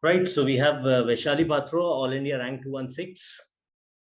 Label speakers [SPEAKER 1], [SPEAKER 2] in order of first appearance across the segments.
[SPEAKER 1] Right, so we have Vaishali Patro, All India Rank 216.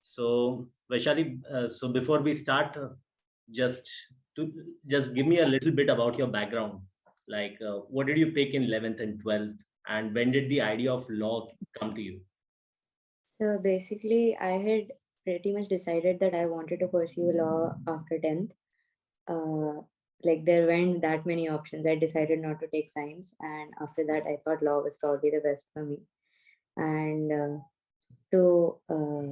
[SPEAKER 1] So Vaishali, so before we start, just to just give me a little bit about your background. Like, what did you pick in 11th and 12th, and when did the idea of law come to you?
[SPEAKER 2] So basically, I had pretty much decided that I wanted to pursue law after 10th. Uh, like there weren't that many options. I decided not to take science, and after that, I thought law was probably the best for me. And to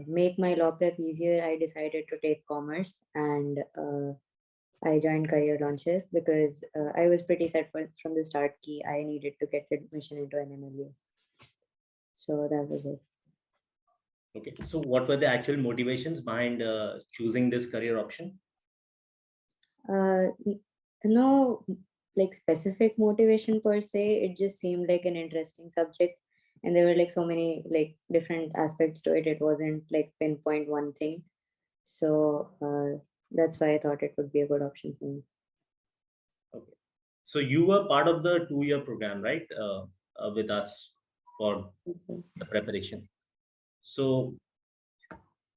[SPEAKER 2] make my law prep easier, I decided to take commerce, and I joined Career Launcher because I was pretty set from the start. Key I needed to get admission into an NLU, so that was it.
[SPEAKER 1] Okay, so what were the actual motivations behind choosing this career option?
[SPEAKER 2] No, like specific motivation per se. It just seemed like an interesting subject, and there were like so many like different aspects to it. It wasn't like pinpoint one thing. So that's why I thought it would be a good option for me.
[SPEAKER 1] Okay, so you were part of the 2-year program, right? With us for
[SPEAKER 2] So,
[SPEAKER 1] the preparation. So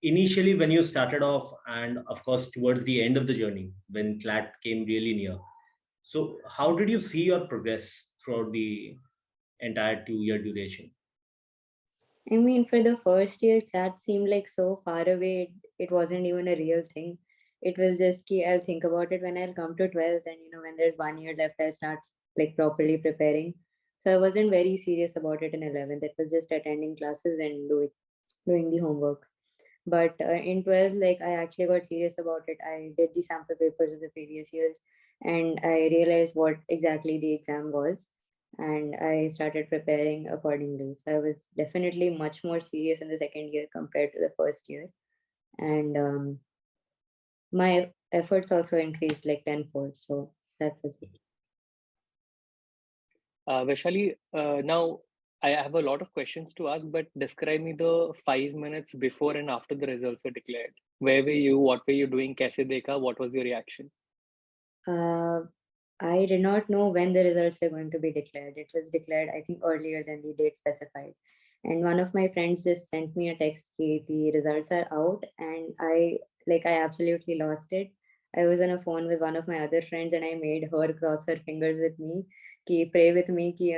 [SPEAKER 1] initially when you started off, and of course towards the end of the journey when CLAT came really near, so how did you see your progress throughout the entire 2-year duration?
[SPEAKER 2] I mean, for the first year, that seemed like so far away. It wasn't even a real thing. It was just, ki, I'll think about it when I'll come to 12th, and when there's 1 year left, I'll start like properly preparing. So I wasn't very serious about it in 11th. It was just attending classes and doing the homeworks. But in 12th, like I actually got serious about it. I did the sample papers of the previous years, and I realized what exactly the exam was, and I started preparing accordingly. So I was definitely much more serious in the second year compared to the first year, and my efforts also increased like tenfold. So that was it.
[SPEAKER 3] Vaishali, now I have a lot of questions to ask, but describe me the 5 minutes before and after the results were declared. Where were you? What were you doing? Kaise dekha? What was your reaction?
[SPEAKER 2] Uh, I did not know when the results were going to be declared. It was declared, I think, earlier than the date specified. And one of my friends just sent me a text, "Ki, the results are out," and I absolutely lost it. I was on a phone with one of my other friends, and I made her cross her fingers with me, "Ki, pray with me, ki,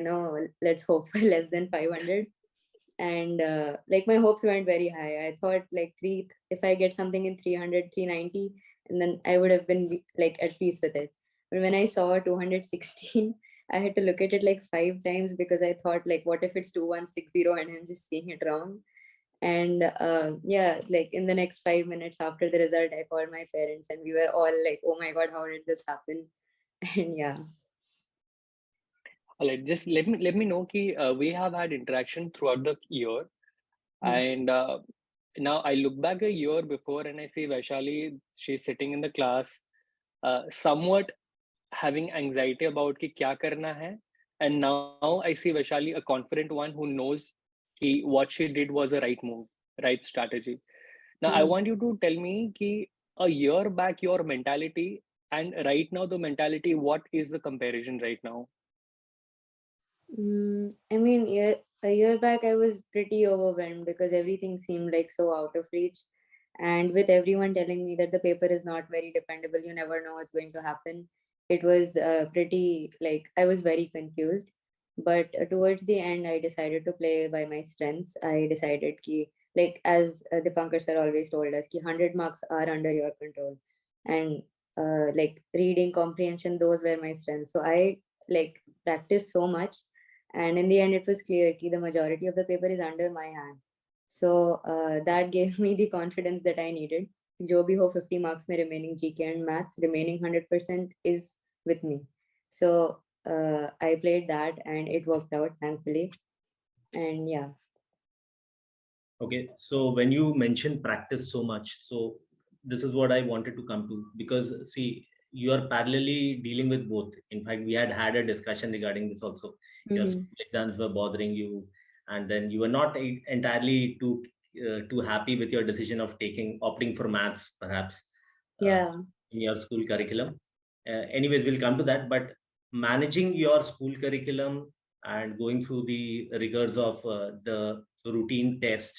[SPEAKER 2] let's hope for less than 500." And like my hopes weren't very high. I thought like three, if I get something in 300, 390, and then I would have been like at peace with it. But when I saw 216, I had to look at it like 5 times because I thought like, what if it's 2160 and I'm just seeing it wrong? And yeah, like in the next 5 minutes after the result, I called my parents and we were all like, oh my god, how did this happen? And yeah.
[SPEAKER 3] All right, just let me know ki we have had interaction throughout the year,
[SPEAKER 2] Mm.
[SPEAKER 3] and now I look back a year before and I see Vaishali. She's sitting in the class, somewhat having anxiety about ki kya karna hai, and now I see Vaishali, a confident one who knows ki what she did was a right move, right strategy. Now I
[SPEAKER 2] Mm.
[SPEAKER 3] want you to tell me ki a year back your mentality and right now the mentality. What is the comparison right now?
[SPEAKER 2] I mean, a year back, I was pretty overwhelmed because everything seemed like so out of reach. And with everyone telling me that the paper is not very dependable, you never know what's going to happen. It was pretty like I was very confused. But towards the end, I decided to play by my strengths. I decided ki, like as Dipankar sir always told us, ki 100 marks are under your control, and like reading comprehension, those were my strengths. So I like practiced so much, and in the end it was clear that the majority of the paper is under my hand. So that gave me the confidence that I needed. जो भी हो 50 marks में remaining GK and maths remaining 100% is with me. So I played that and it worked out thankfully. And yeah.
[SPEAKER 1] Okay, so when you mentioned practice so much, so this is what I wanted to come to, because see, you are parallelly dealing with both. In fact, we had a discussion regarding this also. Your
[SPEAKER 2] Mm-hmm.
[SPEAKER 1] school exams were bothering you, and then you were not entirely too happy with your decision of opting for maths, perhaps, uh,
[SPEAKER 2] Yeah.
[SPEAKER 1] in your school curriculum. Anyways, we'll come to that. But managing your school curriculum and going through the rigors of the routine test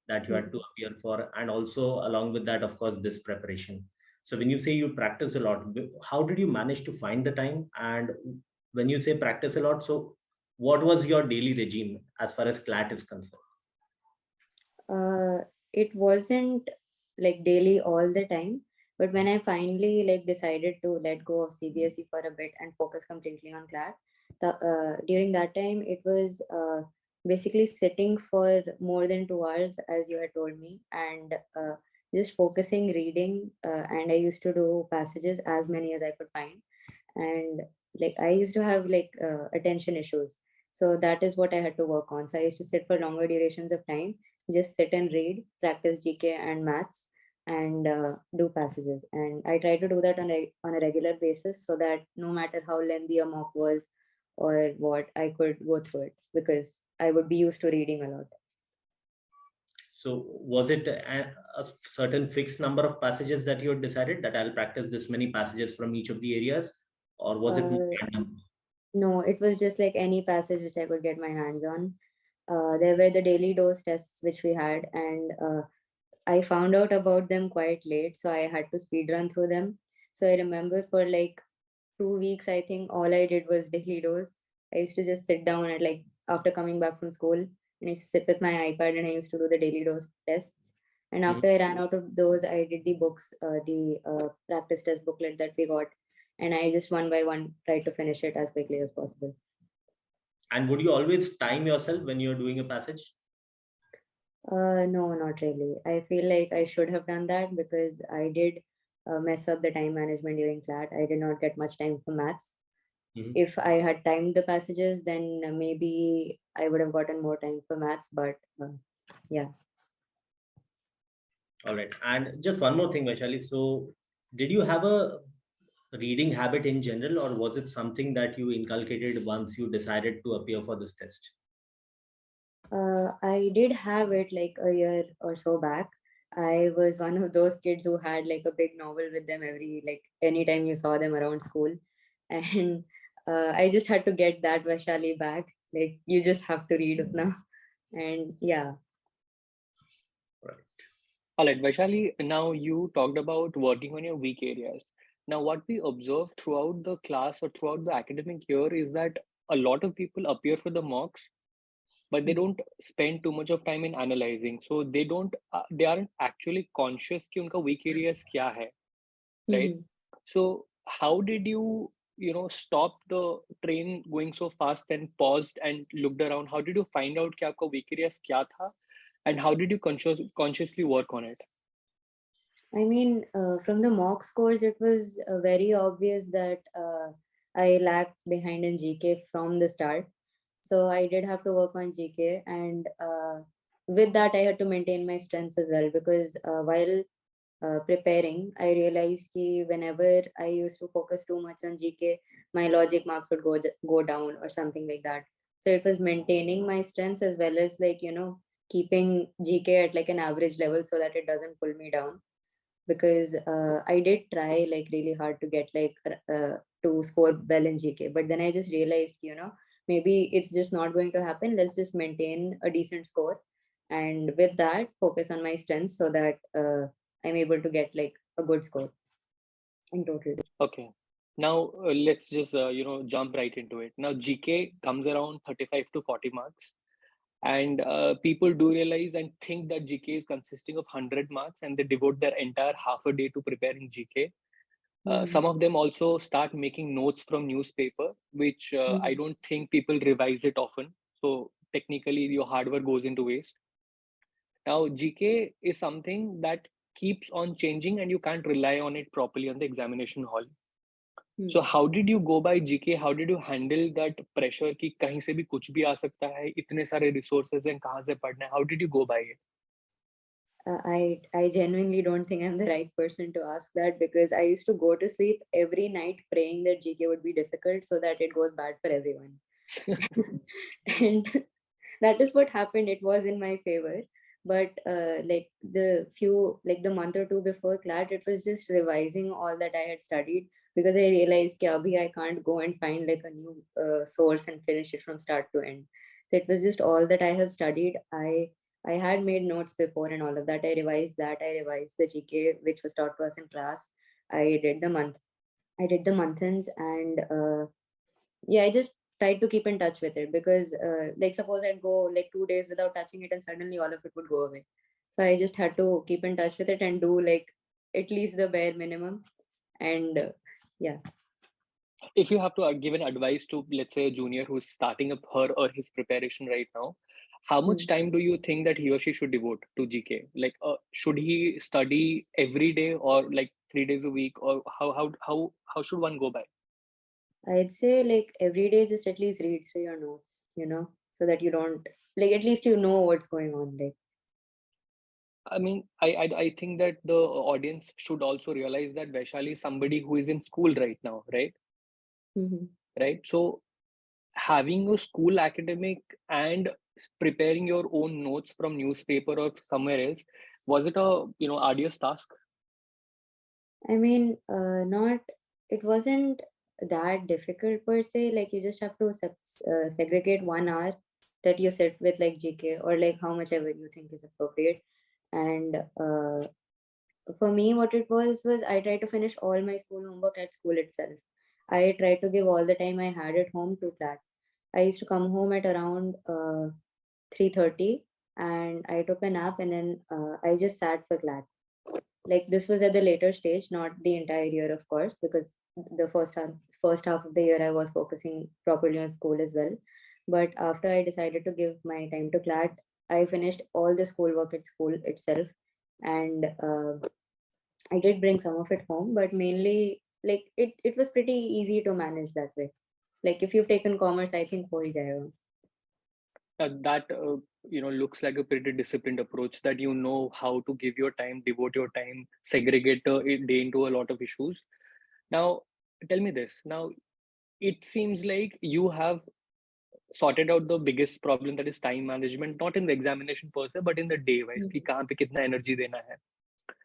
[SPEAKER 1] that you had to appear for, and also along with that, of course, this preparation. So when you say you practice a lot, how did you manage to find the time? And when you say practice a lot, so what was your daily regime as far as CLAT is concerned?
[SPEAKER 2] It wasn't like daily all the time, but when I finally like decided to let go of CBSE for a bit and focus completely on CLAT, during that time it was basically sitting for more than 2 hours, as you had told me, and just focusing reading. And I used to do passages as many as I could find, and like I used to have like attention issues, so that is what I had to work on. So I used to sit for longer durations of time, just sit and read, practice GK and maths, and do passages. And I try to do that on a regular basis, so that no matter how lengthy a mock was or what, I could go through it because I would be used to reading a lot.
[SPEAKER 1] So was it a certain fixed number of passages that you had decided that I'll practice this many passages from each of the areas, or was it random?
[SPEAKER 2] No, it was just like any passage which I could get my hands on. There were the daily dose tests which we had, and I found out about them quite late, so I had to speed run through them. So I remember for like 2 weeks, I think all I did was daily dose. I used to just sit down at like after coming back from school, and I used to sit with my iPad and I used to do the daily dose tests. And after I ran out of those, I did the books, the practice test booklet that we got, and I just one by one tried to finish it as quickly as possible.
[SPEAKER 1] And would you always time yourself when you're doing a passage?
[SPEAKER 2] No, not really. I feel like I should have done that because I did mess up the time management during CLAT. I did not get much time for maths. If I had timed the passages, then maybe I would have gotten more time for maths. But yeah.
[SPEAKER 1] All right. And just one more thing, Vaishali. So did you have a reading habit in general, or was it something that you inculcated once you decided to appear for this test?
[SPEAKER 2] I did have it like a year or so back. I was one of those kids who had like a big novel with them every like anytime you saw them around school, and I just had to get that Vaishali back. Like you just have to read now, and yeah.
[SPEAKER 1] Right.
[SPEAKER 3] All right, Vaishali, now you talked about working on your weak areas. Now, what we observe throughout the class or throughout the academic year is that a lot of people appear for the mocks, but they don't spend too much of time in analyzing. So they aren't actually conscious कि उनका weak areas क्या है, right? So how did you, stop the train going so fast and paused and looked around? How did you find out कि आपका weak areas क्या था? And how did you consciously work on it?
[SPEAKER 2] I mean, from the mock scores, it was very obvious that I lagged behind in GK from the start. So I did have to work on GK, and with that, I had to maintain my strengths as well because while preparing, I realized that whenever I used to focus too much on GK, my logic marks would go down or something like that. So it was maintaining my strengths as well as like keeping GK at like an average level so that it doesn't pull me down, because I did try like really hard to get like to score well in GK, but then I just realized, maybe it's just not going to happen. Let's just maintain a decent score, and with that, focus on my strengths so that I'm able to get like a good score in total.
[SPEAKER 3] Okay. Now let's just jump right into it. Now GK comes around 35 to 40 marks, and people do realize and think that GK is consisting of 100 marks, and they devote their entire half a day to preparing GK. Some of them also start making notes from newspaper, which I don't think people revise it often. So technically, your hard work goes into waste. Now, GK is something that keeps on changing, and you can't rely on it properly on the examination hall. So how did you go by GK? How did you handle that pressure कि कहीं से भी कुछ भी आ सकता है, इतने सारे resources हैं, कहाँ से पढ़ना है? How did you go by it?
[SPEAKER 2] I genuinely don't think I'm the right person to ask that, because I used to go to sleep every night praying that GK would be difficult so that it goes bad for everyone. And that is what happened. It was in my favor. But like the month or two before CLAT, it was just revising all that I had studied. because I realized that I can't go and find like a new source and finish it from start to end. So it was just all that I have studied. I had made notes before and all of that. I revised that. I revised the GK which was taught to us in class. I did the months, and yeah, I just tried to keep in touch with it, because like suppose I'd go like 2 days without touching it and suddenly all of it would go away. So I just had to keep in touch with it and do like at least the bare minimum. And yeah.
[SPEAKER 3] If you have to give an advice to, let's say, a junior who's starting up her or his preparation right now, how much time do you think that he or she should devote to GK? Like, should he study every day or like 3 days a week, or how should one go by?
[SPEAKER 2] I'd say like every day just at least read through your notes, so that you don't, like, at least you know what's going on. Like,
[SPEAKER 3] I mean, I think that the audience should also realize that Vaishali is somebody who is in school right now, right? Right. So having a school academic and preparing your own notes from newspaper or somewhere else, was it a arduous task?
[SPEAKER 2] I mean, not, it wasn't that difficult per se. Like, you just have to segregate 1 hour that you sit with like GK, or like how much ever you think is appropriate. And for me, what it was I tried to finish all my school homework at school itself. I tried to give all the time I had at home to CLAT. I used to come home at around 3:30, and I took a nap, and then I just sat for CLAT. Like, this was at the later stage, not the entire year, of course, because the first half of the year I was focusing properly on school as well. But after I decided to give my time to CLAT, I finished all the schoolwork at school itself. And I did bring some of it home, but mainly, like, it was pretty easy to manage that way. Like, if you've taken commerce, I think ho hi jayega.
[SPEAKER 3] That looks like a pretty disciplined approach, that how to give your time, devote your time, segregate a day into a lot of issues. Now tell me this. Now it seems like you have sorted out the biggest problem, that is time management, not in the examination per se, but in the day wise, कि कहाँ पे कितना energy देना है.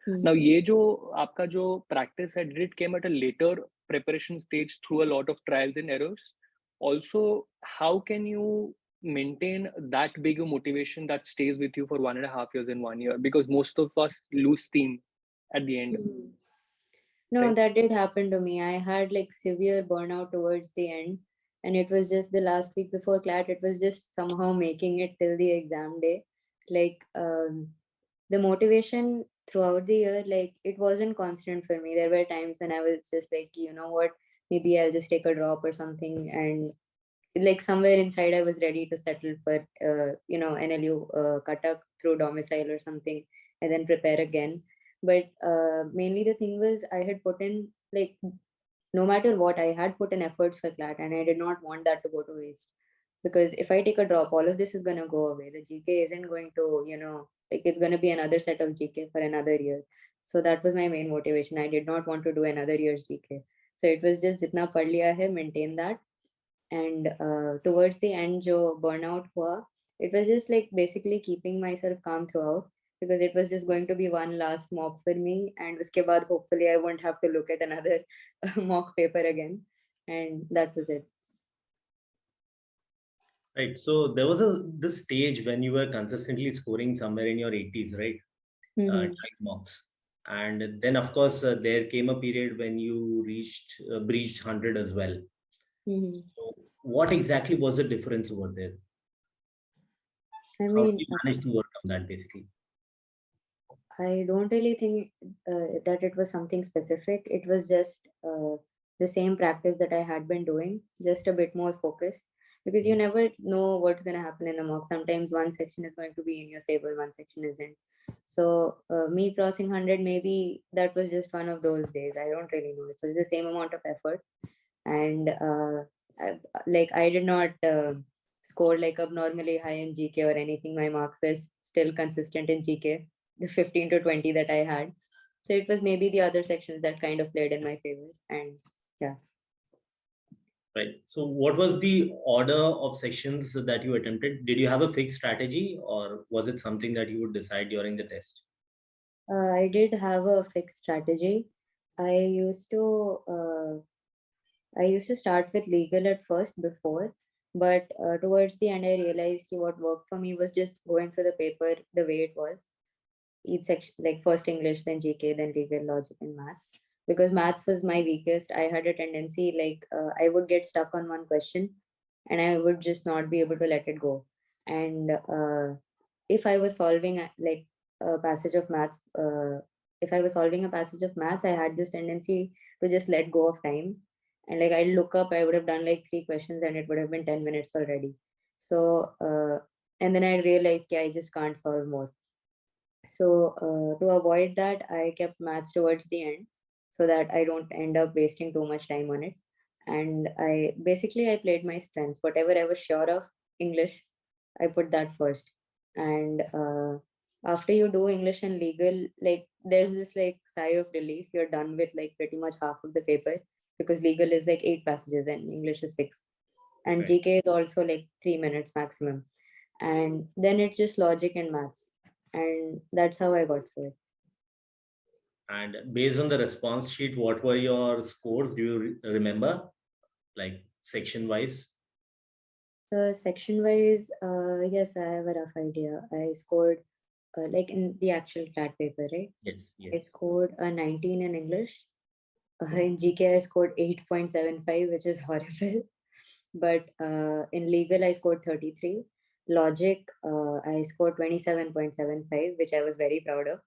[SPEAKER 3] Now ये जो आपका जो practice है, did it came at a later preparation stage through a lot of trials and errors? Also, how can you maintain that big a motivation that stays with you for 1.5 years in 1 year? Because most of us lose steam at the end.
[SPEAKER 2] No,
[SPEAKER 3] Right?
[SPEAKER 2] that did happen to me. I had like severe burnout towards the end, and it was just the last week before CLAT. It was just somehow making it till the exam day. Like, the motivation throughout the year, like, it wasn't constant for me. There were times when I was just like, you know what, maybe I'll just take a drop or something, and like somewhere inside I was ready to settle for NLU Cuttack through domicile or something, and then prepare again. But mainly the thing was, I had put in, like, no matter what, I had put in efforts for CLAT, and I did not want that to go to waste. Because if I take a drop, all of this is going to go away. The GK isn't going to, like, it's going to be another set of GK for another year. So that was my main motivation. I did not want to do another year's GK. So it was just jitna pad liya hai, maintain that. And towards the end, jo burnout hua, it was just like basically keeping myself calm throughout, because it was just going to be one last mock for me, and uske baad hopefully I won't have to look at another mock paper again. And that was it.
[SPEAKER 1] Right. So there was this stage when you were consistently scoring somewhere in your 80s, right? Trying mocks. And then, of course, there came a period when you breached 100 as well. So what exactly was the difference over there?
[SPEAKER 2] I
[SPEAKER 1] How did
[SPEAKER 2] mean,
[SPEAKER 1] you manage to overcome that, basically?
[SPEAKER 2] I don't really think that it was something specific. It was just the same practice that I had been doing, just a bit more focused. Because you never know what's going to happen in the mock. Sometimes one section is going to be in your favor, one section isn't. So me crossing 100, maybe that was just one of those days. I don't really know. It was the same amount of effort. And I did not score like abnormally high in GK or anything. My marks were still consistent in GK, the 15 to 20 that I had. So it was maybe the other sections that kind of played in my favor. And yeah.
[SPEAKER 1] Right. So what was the order of sections that you attempted? Did you have a fixed strategy, or was it something that you would decide during the test?
[SPEAKER 2] I did have a fixed strategy. I used to start with legal at first before, but towards the end I realized what worked for me was just going through the paper the way it was. Each section, like first English, then GK, then legal, logic, and maths. Because maths was my weakest, I had a tendency I would get stuck on one question, and I would just not be able to let it go. And if I was solving a passage of maths, if I was solving a passage of maths, I had this tendency to just let go of time. And like I'd look up, I would have done like three questions, and it would have been 10 minutes already. So and then I realized, I just can't solve more. So to avoid that, I kept maths towards the end so that I don't end up wasting too much time on it. And I played my strengths. Whatever I was sure of, English, I put that first. And after you do English and legal, like there's this like sigh of relief. You're done with like pretty much half of the paper, because legal is like 8 passages and English is 6. And
[SPEAKER 1] Right.
[SPEAKER 2] GK is also like 3 minutes maximum. And then it's just logic and maths, and that's how I got through it.
[SPEAKER 1] And based on the response sheet, what were your scores? Do you remember, like section wise?
[SPEAKER 2] So section wise, yes, I have a rough idea. I scored like in the actual CLAT paper, right?
[SPEAKER 1] Yes,
[SPEAKER 2] I
[SPEAKER 1] yes.
[SPEAKER 2] scored a 19 in English. In GK, I scored 8.75, which is horrible. But in legal, I scored 33. Logic, I scored 27.75, which I was very proud of.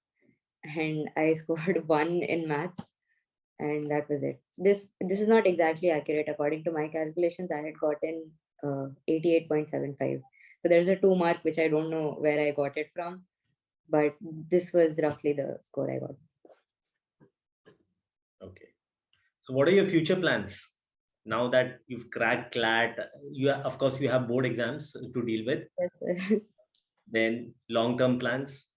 [SPEAKER 2] And I scored 1 in maths, and that was it. This is not exactly accurate. According to my calculations, I had gotten 88.75. So there's a 2 mark which I don't know where I got it from, but this was roughly the score I got.
[SPEAKER 1] Okay. So what are your future plans now that you've cracked CLAT? Of course, you have board exams to deal with.
[SPEAKER 2] Yes.
[SPEAKER 1] Then long-term plans.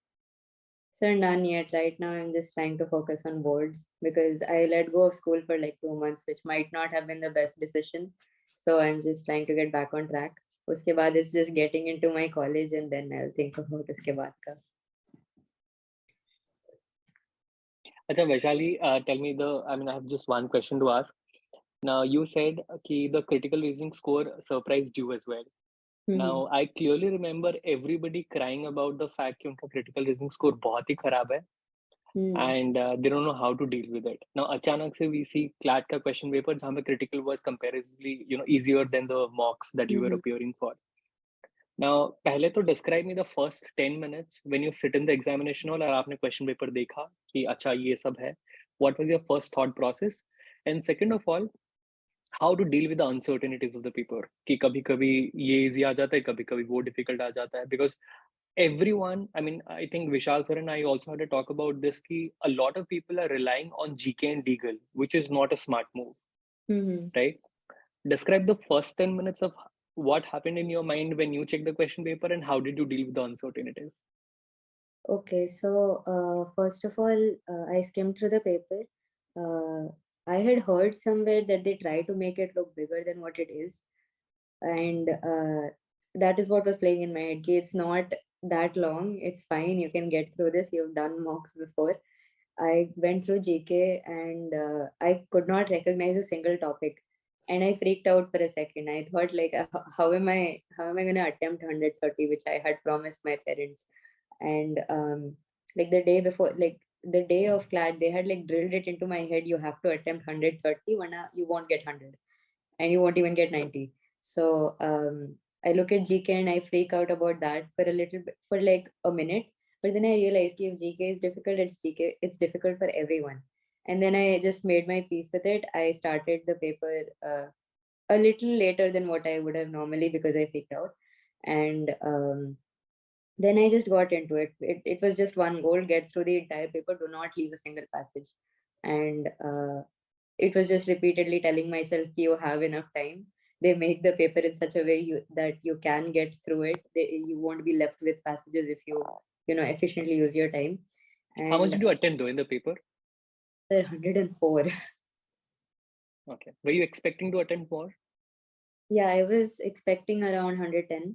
[SPEAKER 2] So none yet. Right now, I'm just trying to focus on boards because I let go of school for like 2 months, which might not have been the best decision. So I'm just trying to get back on track. Uske baad is just getting into my college, and then I'll think about uske baad ka.
[SPEAKER 3] Acha, Vaishali, tell me I have just one question to ask. Now, you said the critical reasoning score surprised you as well. Now, I clearly remember everybody crying about the fact that their critical reasoning score बहुत ही खराब है, and they don't know how to deal with it. Now, अचानक से we see CLAT का question paper जहाँ पे critical was comparatively easier than the mocks that you were appearing for. Now, पहले तो describe me the first 10 minutes when you sit in the examination hall और आपने question paper देखा कि अच्छा ये सब है. What was your first thought process? And second of all, how to deal with the uncertainties of the paper कि कभी कभी ये easy आ जाता है, कभी कभी वो difficult आ जाता है, because everyone, I think Vishal sir and I also had to talk about this कि a lot of people are relying on GK and legal, which is not a smart move, right? Describe the first 10 minutes of what happened in your mind when you checked the question paper and how did you deal with the uncertainties.
[SPEAKER 2] Okay, so first of all, I skimmed through the paper. I had heard somewhere that they try to make it look bigger than what it is, and that is what was playing in my head. Ki it's not that long. It's fine. You can get through this. You've done mocks before. I went through GK, and I could not recognize a single topic, and I freaked out for a second. I thought like, how am I going to attempt 130, which I had promised my parents? And like the day before, like the day of CLAT, they had like drilled it into my head. You have to attempt 130, warna you won't get 100, and you won't even get 90. So I look at GK and I freak out about that for a little bit, for like a minute. But then I realized if GK is difficult, it's GK, it's difficult for everyone. And then I just made my peace with it. I started the paper a little later than what I would have normally because I freaked out. And then I just got into it. It was just one goal: get through the entire paper, do not leave a single passage. And it was just repeatedly telling myself, you have enough time. They make the paper in such a way that you can get through it. You won't be left with passages if you efficiently use your time.
[SPEAKER 3] How much
[SPEAKER 2] And
[SPEAKER 3] did you attempt though in the paper?
[SPEAKER 2] 104.
[SPEAKER 3] Okay. Were you expecting to attempt more?
[SPEAKER 2] Yeah, I was expecting around 110.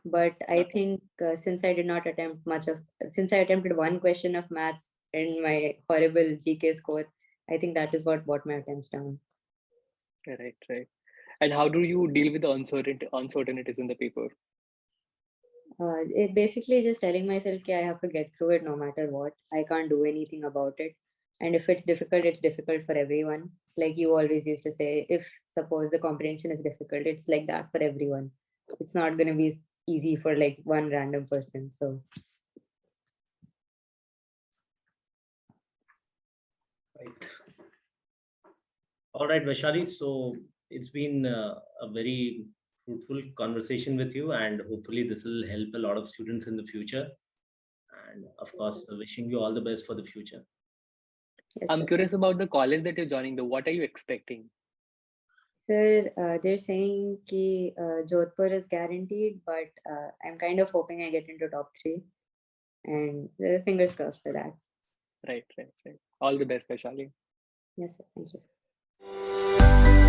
[SPEAKER 2] But I think since I attempted one question of maths in my horrible GK score, I think that is what brought my attempts down.
[SPEAKER 3] Right. And how do you deal with the uncertainties in the paper?
[SPEAKER 2] It basically just telling myself that I have to get through it no matter what. I can't do anything about it. And if it's difficult for everyone. Like you always used to say, if suppose the comprehension is difficult, it's like that for everyone. It's not going to be easy for like one random person. So
[SPEAKER 1] Right. All right, Vaishali. So it's been a very fruitful conversation with you, and hopefully this will help a lot of students in the future. And of course, wishing you all the best for the future.
[SPEAKER 2] yes,
[SPEAKER 3] I'm
[SPEAKER 2] sir.
[SPEAKER 3] curious about the college that you're joining. What are you expecting?
[SPEAKER 2] Sir, they're saying ki Jodhpur is guaranteed, but I'm kind of hoping I get into top 3, and fingers crossed for that.
[SPEAKER 3] Right. All the best, Vaishali.
[SPEAKER 2] Yes, sir. Thank you.